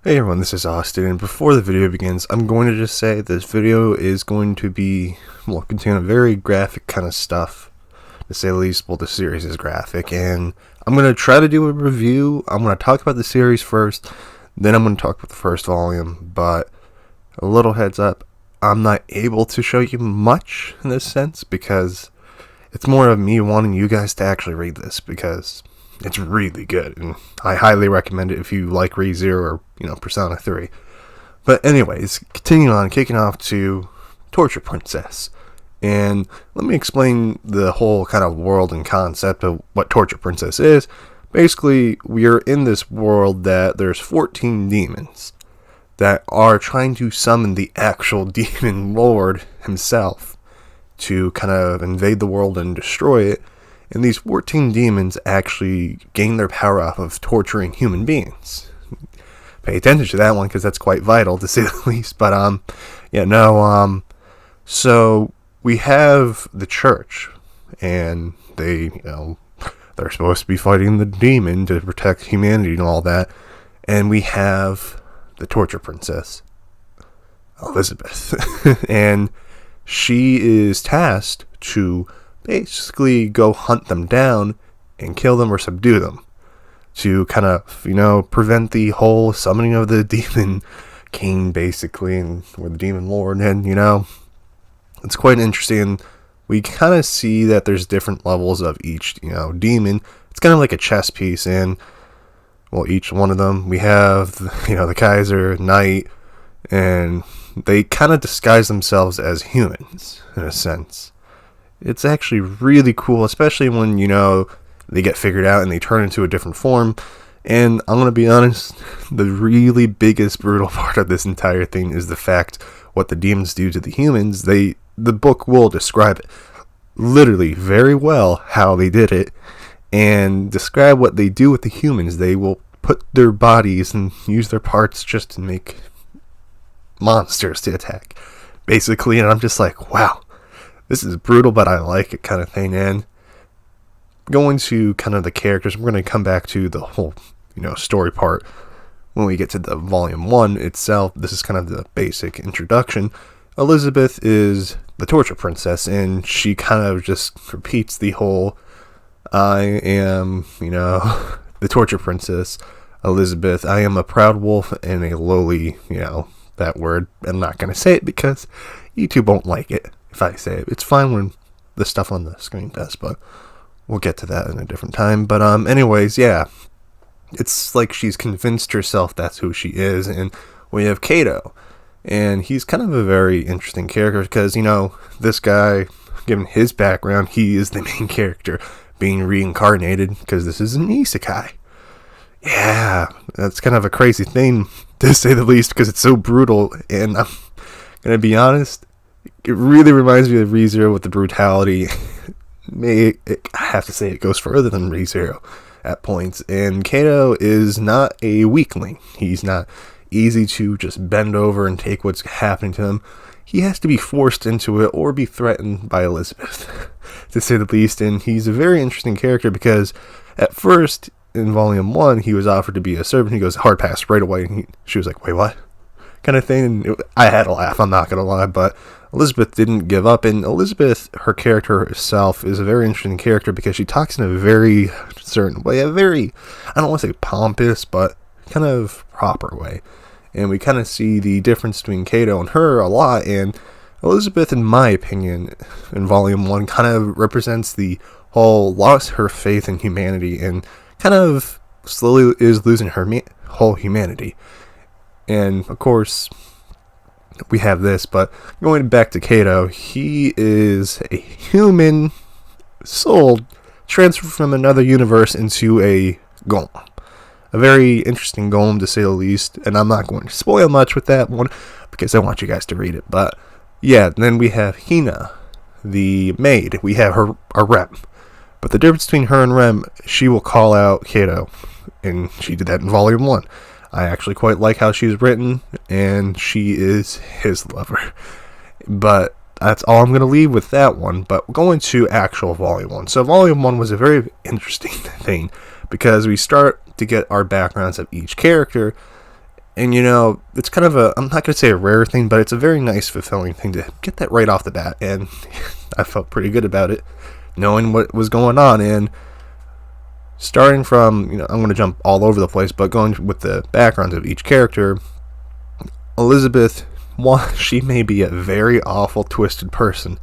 Hey everyone, this is Austin, and before the video begins, I'm going to just say this video is going to be, contain a very graphic kind of stuff, to say the least. Well, the series is graphic, and I'm going to try to do a review. I'm going to talk about the series first, then I'm going to talk about the first volume, but a little heads up, I'm not able to show you much in this sense, because it's more of me wanting you guys to actually read this, because it's really good, and I highly recommend it if you like ReZero or, Persona 3. But anyways, continuing on, kicking off to Torture Princess. And let me explain the whole kind of world and concept of what Torture Princess is. Basically, we're in this world that there's 14 demons that are trying to summon the actual demon lord himself to kind of invade the world and destroy it. And these 14 demons actually gain their power off of torturing human beings. Pay attention to that one because that's quite vital, to say the least. But so we have the church, and they're supposed to be fighting the demon to protect humanity and all that. And we have the torture princess, Elizabeth, and she is tasked to basically go hunt them down and kill them or subdue them to kind of, prevent the whole summoning of the demon king, basically, or the demon lord. And, it's quite interesting. We kind of see that there's different levels of each, demon. It's kind of like a chess piece, and, each one of them, we have, the Kaiser, Knight, and they kind of disguise themselves as humans, in a sense. It's actually really cool, especially when, they get figured out and they turn into a different form. And I'm going to be honest, the really biggest brutal part of this entire thing is the fact what the demons do to the humans. The book will describe it literally very well how they did it, and describe what they do with the humans. They will put their bodies and use their parts just to make monsters to attack, basically. And I'm just like, wow. This is brutal, but I like it, kind of thing. And going to kind of the characters, we're going to come back to the whole, story part when we get to the volume 1 itself. This is kind of the basic introduction. Elizabeth is the torture princess, and she kind of just repeats the whole, I am, the torture princess, Elizabeth. I am a proud wolf and a lowly, that word. I'm not going to say it because YouTube won't like it. If I say it, it's fine when the stuff on the screen does, but we'll get to that in a different time. But anyways, yeah, it's like she's convinced herself that's who she is. And we have Kato, and he's kind of a very interesting character because, this guy, given his background, he is the main character being reincarnated because this is an isekai. Yeah, that's kind of a crazy thing, to say the least, because it's so brutal. And I'm gonna be honest, it really reminds me of ReZero with the brutality. I have to say it goes further than ReZero at points. And Kato is not a weakling. He's not easy to just bend over and take what's happening to him. He has to be forced into it or be threatened by Elizabeth, to say the least. And he's a very interesting character because at first, in Volume 1, he was offered to be a servant. He goes, hard pass right away. And she was like, wait, what? Kind of thing. And I had a laugh, I'm not going to lie, but Elizabeth didn't give up. And Elizabeth, her character herself, is a very interesting character because she talks in a very certain way, I don't want to say pompous, but kind of proper way. And we kind of see the difference between Kato and her a lot. And Elizabeth, in my opinion, in Volume 1, kind of represents the whole lost her faith in humanity and kind of slowly is losing her whole humanity. And, of course, we have this, but going back to Kato, he is a human soul transferred from another universe into a golem. A very interesting golem, to say the least, and I'm not going to spoil much with that one, because I want you guys to read it. But, yeah, then we have Hina, the maid. We have her, a Rem. But the difference between her and Rem, she will call out Kato, and she did that in Volume 1. I actually quite like how she's written, and she is his lover. But that's all I'm going to leave with that one. But going to actual Volume 1. So Volume 1 was a very interesting thing, because we start to get our backgrounds of each character, And it's kind of I'm not going to say a rare thing, but it's a very nice, fulfilling thing to get that right off the bat. And I felt pretty good about it, knowing what was going on. And starting from, I'm going to jump all over the place, but going with the backgrounds of each character, Elizabeth, she may be a very awful, twisted person.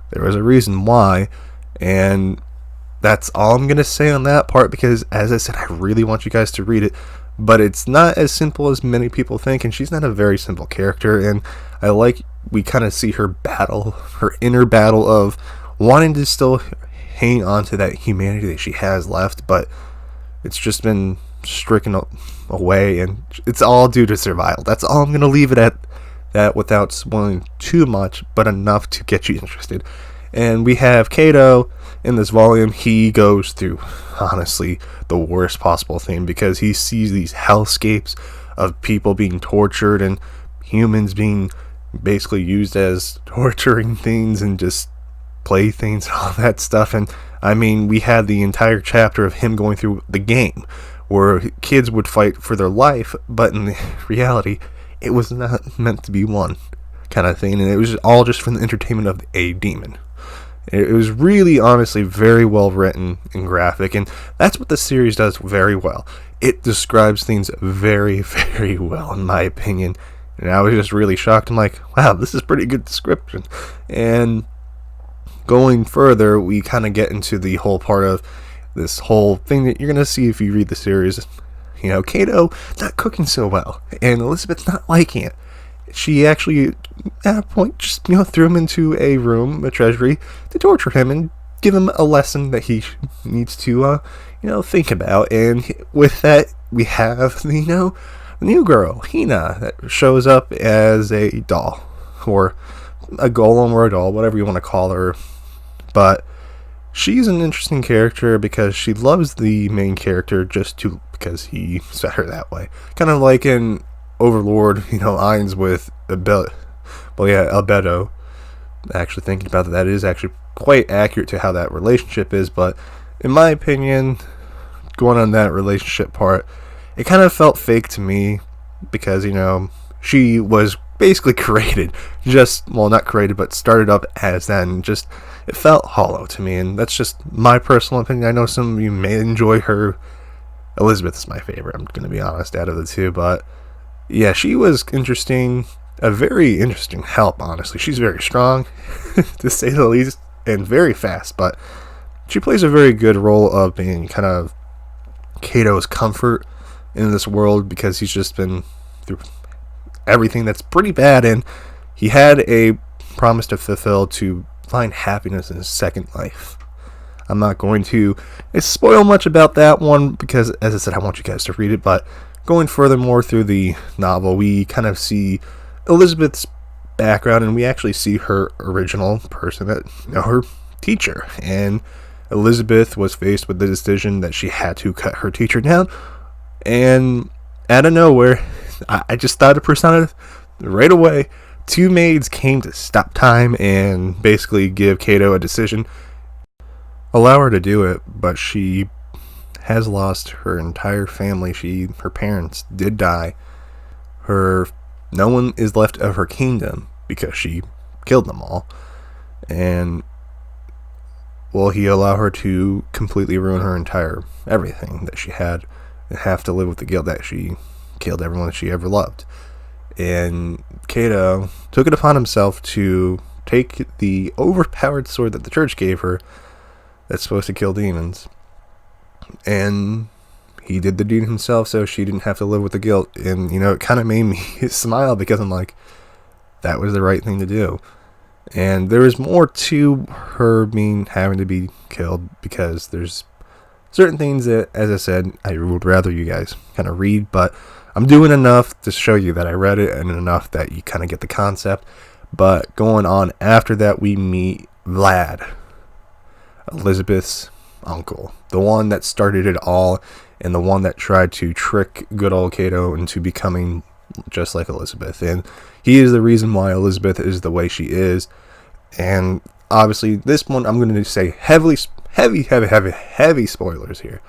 There was a reason why, and that's all I'm going to say on that part, because, as I said, I really want you guys to read it, but it's not as simple as many people think, and she's not a very simple character, and we kind of see her inner battle of wanting to still hang on to that humanity that she has left, but it's just been stricken away, and it's all due to survival. That's all I'm going to leave it at that, without spoiling too much, but enough to get you interested. And we have Kato in this volume. He goes through, honestly, the worst possible thing, because he sees these hellscapes of people being tortured and humans being basically used as torturing things and just playthings and all that stuff. And I mean, we had the entire chapter of him going through the game where kids would fight for their life, but in reality, it was not meant to be one kind of thing, and it was all just for the entertainment of a demon. It was really, honestly, very well written and graphic, and that's what the series does very well. It describes things very, very well, in my opinion, and I was just really shocked. I'm like, wow, this is pretty good description. And going further, we kind of get into the whole part of this whole thing that you're going to see if you read the series. Kato not cooking so well, and Elizabeth's not liking it. She actually, at a point, just threw him into a room, a treasury, to torture him and give him a lesson that he needs to, think about. And with that, we have the new girl, Hina, that shows up as a doll, or a golem, or a doll, whatever you want to call her. But she's an interesting character because she loves the main character because he set her that way. Kind of like in Overlord, Ainz with Albedo. Actually, thinking about that is actually quite accurate to how that relationship is. But in my opinion, going on that relationship part, it kind of felt fake to me because, she was basically created, not created, but started up as that, and just, it felt hollow to me, and that's just my personal opinion. I know some of you may enjoy her. Elizabeth is my favorite, I'm going to be honest, out of the two, but yeah, she was interesting, a very interesting help, honestly. She's very strong, to say the least, and very fast, but she plays a very good role of being kind of Kato's comfort in this world, because he's just been through everything that's pretty bad, and he had a promise to fulfill to find happiness in his second life. I'm not going to spoil much about that one because, as I said, I want you guys to read it. But going furthermore through the novel, we kind of see Elizabeth's background, and we actually see her original person, her teacher. And Elizabeth was faced with the decision that she had to cut her teacher down, and out of nowhere, I just thought of Persona right away. Two maids came to stop time and basically give Kato a decision. Allow her to do it, but she has lost her entire family. Her parents did die. No one is left of her kingdom because she killed them all. And will he allow her to completely ruin her entire everything that she had and have to live with the guilt that she killed everyone that she ever loved? And Kato took it upon himself to take the overpowered sword that the church gave her that's supposed to kill demons, and he did the deed himself so she didn't have to live with the guilt. And it kind of made me smile, because I'm like, that was the right thing to do. And there is more to her having to be killed, because there's certain things that, as I said, I would rather you guys kind of read, but I'm doing enough to show you that I read it, and enough that you kind of get the concept. But going on after that, we meet Vlad, Elizabeth's uncle, the one that started it all, and the one that tried to trick good old Kato into becoming just like Elizabeth. And he is the reason why Elizabeth is the way she is. And obviously, this one, I'm going to say heavy spoilers here.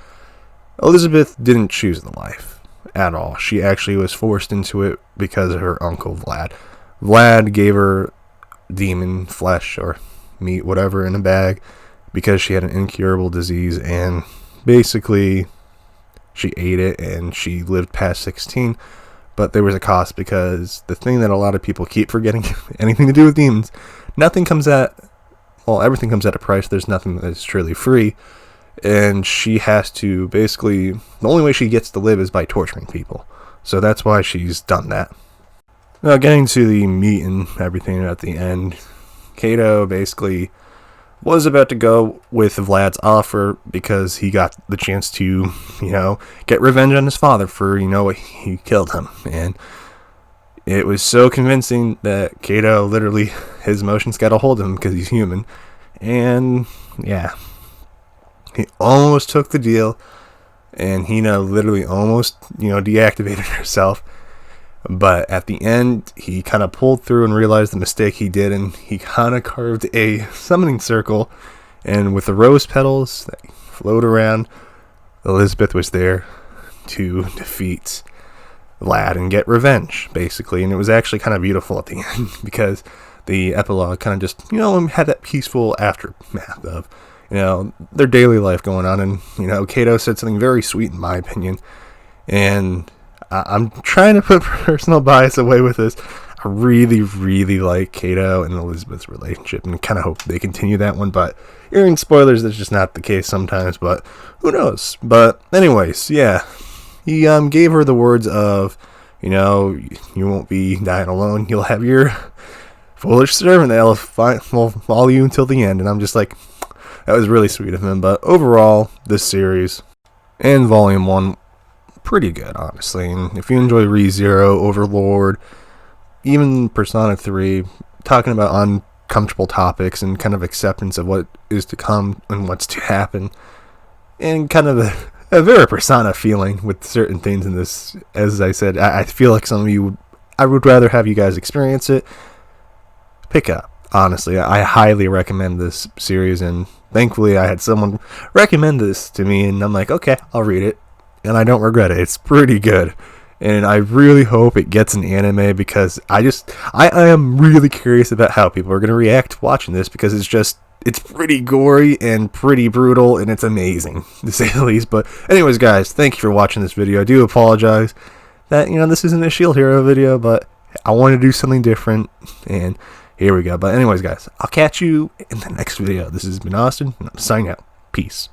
Elizabeth didn't choose the life. at all. She actually was forced into it because of her uncle Vlad. Vlad gave her demon flesh or meat, whatever, in a bag because she had an incurable disease, and basically she ate it and she lived past 16. But there was a cost, because the thing that a lot of people keep forgetting, anything to do with demons, everything comes at a price. There's nothing that's truly free. And she has to basically, the only way she gets to live is by torturing people. So that's why she's done that. Now, getting to the meat and everything at the end, Kato basically was about to go with Vlad's offer because he got the chance to, get revenge on his father for, he killed him. And it was so convincing that Kato, literally, his emotions got a hold of him because he's human. And, yeah, he almost took the deal, and he literally almost, deactivated herself. But at the end, he kind of pulled through and realized the mistake he did, and he kind of carved a summoning circle, and with the rose petals that float around, Elizabeth was there to defeat Vlad and get revenge, basically. And it was actually kind of beautiful at the end, because the epilogue kind of just, had that peaceful aftermath of, their daily life going on. And, Kato said something very sweet, in my opinion, and I'm trying to put personal bias away with this. I really, really like Kato and Elizabeth's relationship, and kind of hope they continue that one. But hearing spoilers, that's just not the case sometimes, but who knows. But anyways, yeah, he gave her the words of, you won't be dying alone. You'll have your foolish servant that'll follow you until the end. And I'm just like, that was really sweet of him. But overall, this series and Volume 1, pretty good, honestly. And if you enjoy ReZero, Overlord, even Persona 3, talking about uncomfortable topics and kind of acceptance of what is to come and what's to happen, and kind of a very Persona feeling with certain things in this, as I said, I feel like some of you, I would rather have you guys experience it. Pick up. Honestly, I highly recommend this series, and thankfully I had someone recommend this to me, and I'm like, okay, I'll read it. And I don't regret it. It's pretty good. And I really hope it gets an anime, because I am really curious about how people are going to react watching this, because it's pretty gory and pretty brutal, and it's amazing, to say the least. But anyways, guys, thank you for watching this video. I do apologize that, this isn't a Shield Hero video, but I want to do something different, and here we go. But anyways, guys, I'll catch you in the next video. This has been Austin, and I'm signing out. Peace.